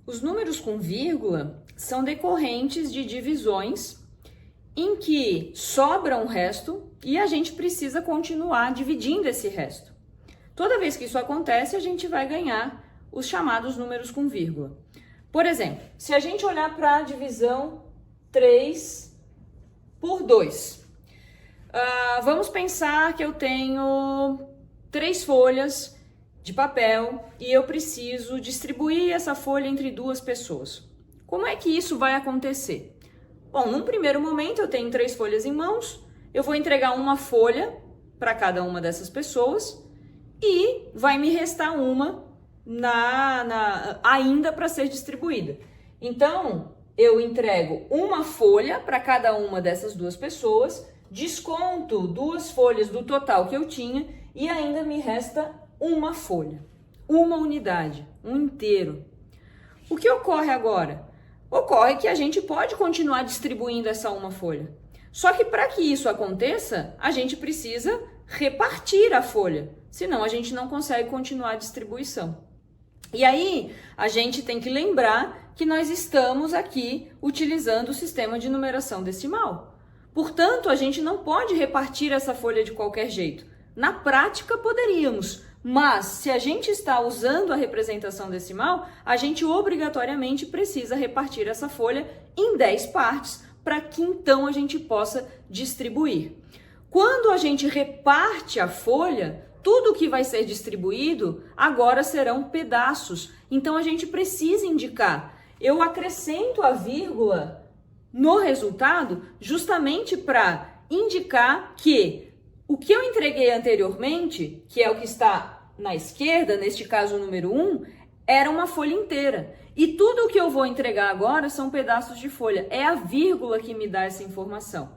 Os números com vírgula são decorrentes de divisões em que sobra um resto e a gente precisa continuar dividindo esse resto. Toda vez que isso acontece, a gente vai ganhar os chamados números com vírgula. Por exemplo, se a gente olhar para a divisão 3 por 2, vamos pensar que eu tenho 3 folhas de papel e eu preciso distribuir essa folha entre 2 pessoas. Como é que isso vai acontecer? Bom, num primeiro momento eu tenho 3 folhas em mãos, eu vou entregar uma folha para cada uma dessas pessoas e vai me restar uma ainda para ser distribuída. Então, eu entrego uma folha para cada uma dessas 2 pessoas, desconto 2 folhas do total que eu tinha e ainda me resta uma folha, uma unidade, um inteiro. O que ocorre agora? Ocorre que a gente pode continuar distribuindo essa uma folha. Só que para que isso aconteça, a gente precisa repartir a folha, senão a gente não consegue continuar a distribuição. E aí, a gente tem que lembrar que nós estamos aqui utilizando o sistema de numeração decimal. Portanto, a gente não pode repartir essa folha de qualquer jeito. Na prática, poderíamos, mas se a gente está usando a representação decimal, a gente obrigatoriamente precisa repartir essa folha em 10 partes para que então a gente possa distribuir. Quando a gente reparte a folha, tudo que vai ser distribuído agora serão pedaços. Então a gente precisa indicar. Eu acrescento a vírgula no resultado justamente para indicar que o que eu entreguei anteriormente, que é o que está na esquerda, neste caso o número 1, era uma folha inteira. E tudo o que eu vou entregar agora são pedaços de folha. É a vírgula que me dá essa informação.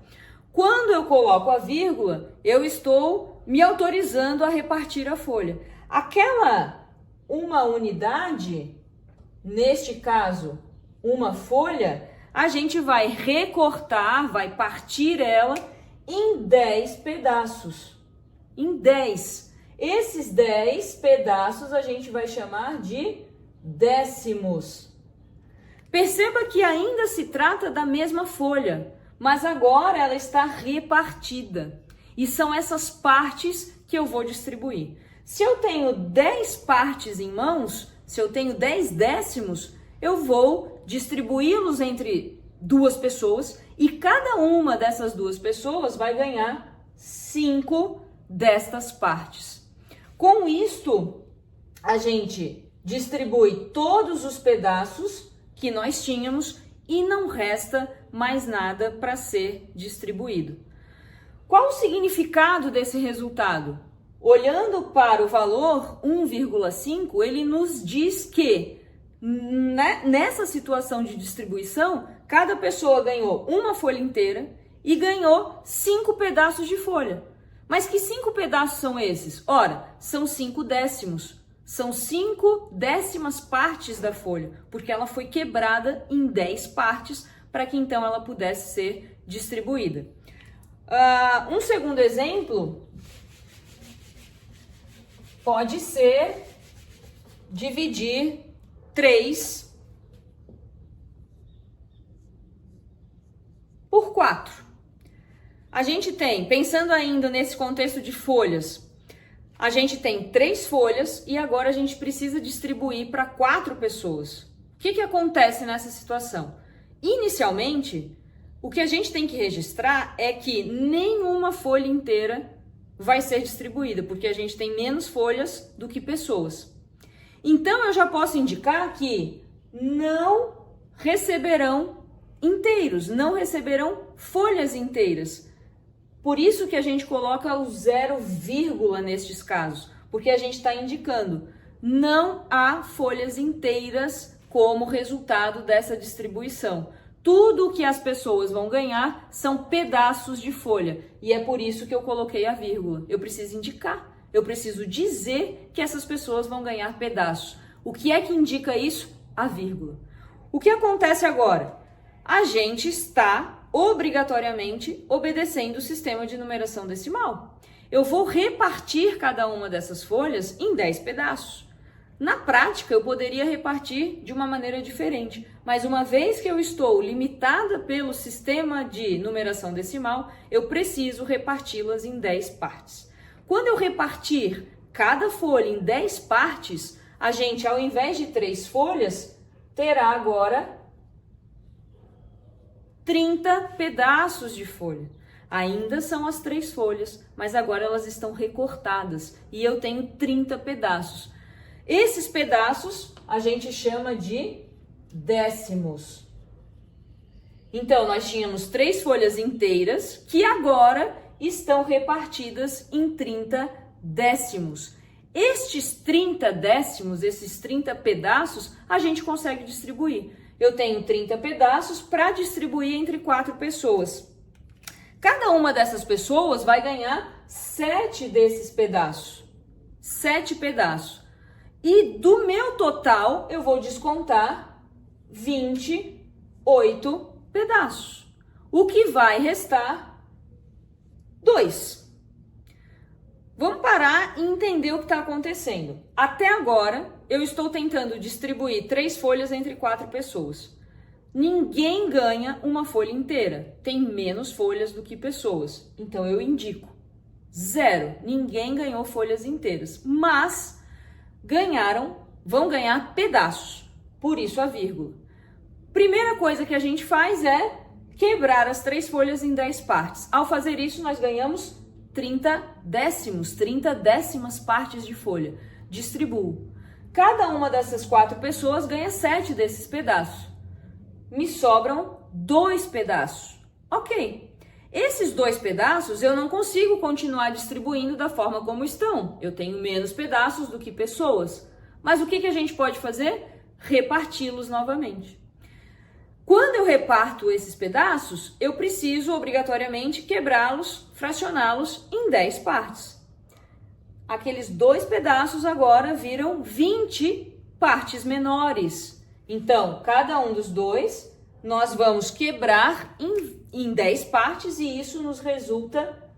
Quando eu coloco a vírgula, eu estou me autorizando a repartir a folha. Aquela uma unidade, neste caso, uma folha, a gente vai recortar, vai partir ela em 10 pedaços. Em 10. Esses 10 pedaços a gente vai chamar de décimos. Perceba que ainda se trata da mesma folha, mas agora ela está repartida. E são essas partes que eu vou distribuir. Se eu tenho 10 partes em mãos, se eu tenho 10 décimos, eu vou distribuí-los entre 2 pessoas e cada uma dessas 2 pessoas vai ganhar 5 destas partes. Com isto, a gente distribui todos os pedaços que nós tínhamos e não resta mais nada para ser distribuído. Qual o significado desse resultado? Olhando para o valor 1,5, ele nos diz que nessa situação de distribuição, cada pessoa ganhou uma folha inteira e ganhou 5 pedaços de folha. Mas que 5 pedaços são esses? Ora, são 5 décimos. São 5 décimas partes da folha, porque ela foi quebrada em 10 partes para que então ela pudesse ser distribuída. Um segundo exemplo pode ser dividir 3 por 4. A gente tem, pensando ainda nesse contexto de folhas, a gente tem 3 folhas e agora a gente precisa distribuir para 4 pessoas. O que acontece nessa situação? Inicialmente, o que a gente tem que registrar é que nenhuma folha inteira vai ser distribuída, porque a gente tem menos folhas do que pessoas. Então, eu já posso indicar que não receberão inteiros, não receberão folhas inteiras. Por isso que a gente coloca o 0, nestes casos, porque a gente está indicando não há folhas inteiras como resultado dessa distribuição. Tudo o que as pessoas vão ganhar são pedaços de folha e é por isso que eu coloquei a vírgula. Eu preciso indicar, eu preciso dizer que essas pessoas vão ganhar pedaços. O que é que indica isso? A vírgula. O que acontece agora? A gente está obrigatoriamente obedecendo o sistema de numeração decimal. Eu vou repartir cada uma dessas folhas em 10 pedaços. Na prática, eu poderia repartir de uma maneira diferente, mas uma vez que eu estou limitada pelo sistema de numeração decimal, eu preciso reparti-las em 10 partes. Quando eu repartir cada folha em 10 partes, a gente, ao invés de 3 folhas, terá agora 30 pedaços de folha. Ainda são as 3 folhas, mas agora elas estão recortadas e eu tenho 30 pedaços. Esses pedaços a gente chama de décimos. Então, nós tínhamos 3 folhas inteiras que agora estão repartidas em 30 décimos. Estes 30 décimos, esses 30 pedaços, a gente consegue distribuir. Eu tenho 30 pedaços para distribuir entre 4 pessoas. Cada uma dessas pessoas vai ganhar 7 desses pedaços. 7 pedaços. E do meu total, eu vou descontar 28 pedaços. O que vai restar? 2. Vamos parar e entender o que está acontecendo. Até agora, eu estou tentando distribuir 3 folhas entre 4 pessoas. Ninguém ganha uma folha inteira. Tem menos folhas do que pessoas. Então, eu indico 0. Ninguém ganhou folhas inteiras. Mas vão ganhar pedaços. Por isso a vírgula. Primeira coisa que a gente faz é quebrar as 3 folhas em 10 partes. Ao fazer isso, nós ganhamos 30 décimos, 30 décimas partes de folha. Distribuo. Cada uma dessas 4 pessoas ganha 7 desses pedaços. Me sobram 2 pedaços. Ok. Esses 2 pedaços eu não consigo continuar distribuindo da forma como estão. Eu tenho menos pedaços do que pessoas. Mas o que a gente pode fazer? Reparti-los novamente. Quando eu reparto esses pedaços, eu preciso obrigatoriamente quebrá-los, fracioná-los em 10 partes. Aqueles 2 pedaços agora viram 20 partes menores. Então, cada um dos 2, nós vamos quebrar em 10 partes e isso nos resulta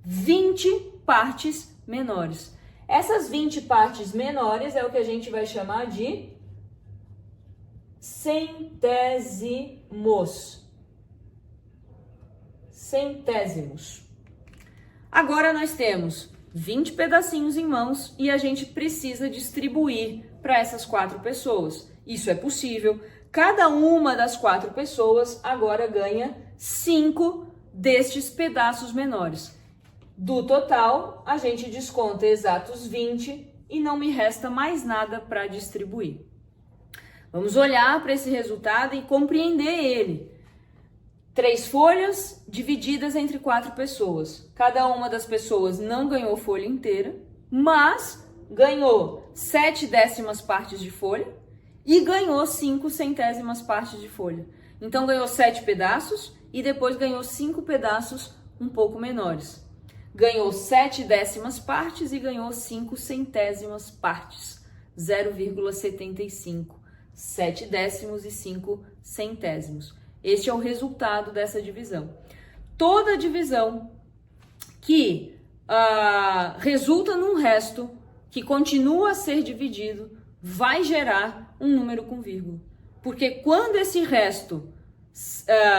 20 partes menores. Essas 20 partes menores é o que a gente vai chamar de centésimos. Centésimos. Agora nós temos 20 pedacinhos em mãos e a gente precisa distribuir para essas 4 pessoas. Isso é possível. Cada uma das 4 pessoas agora ganha 5 destes pedaços menores. Do total, a gente desconta exatos 20 e não me resta mais nada para distribuir. Vamos olhar para esse resultado e compreender ele. 3 folhas divididas entre 4 pessoas. Cada uma das pessoas não ganhou folha inteira, mas ganhou 7 décimas partes de folha e ganhou 5 centésimas partes de folha. Então ganhou 7 pedaços e depois ganhou 5 pedaços um pouco menores. Ganhou 7 décimas partes e ganhou 5 centésimas partes, 0,75. 7 décimos e 5 centésimos. Este é o resultado dessa divisão. Toda divisão que resulta num resto que continua a ser dividido vai gerar um número com vírgula. Porque quando esse resto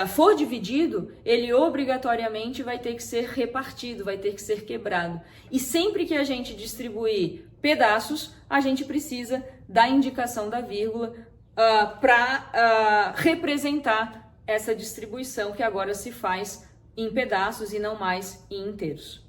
for dividido, ele obrigatoriamente vai ter que ser repartido, vai ter que ser quebrado. E sempre que a gente distribuir pedaços, a gente precisa da indicação da vírgula para representar essa distribuição que agora se faz em pedaços e não mais em inteiros.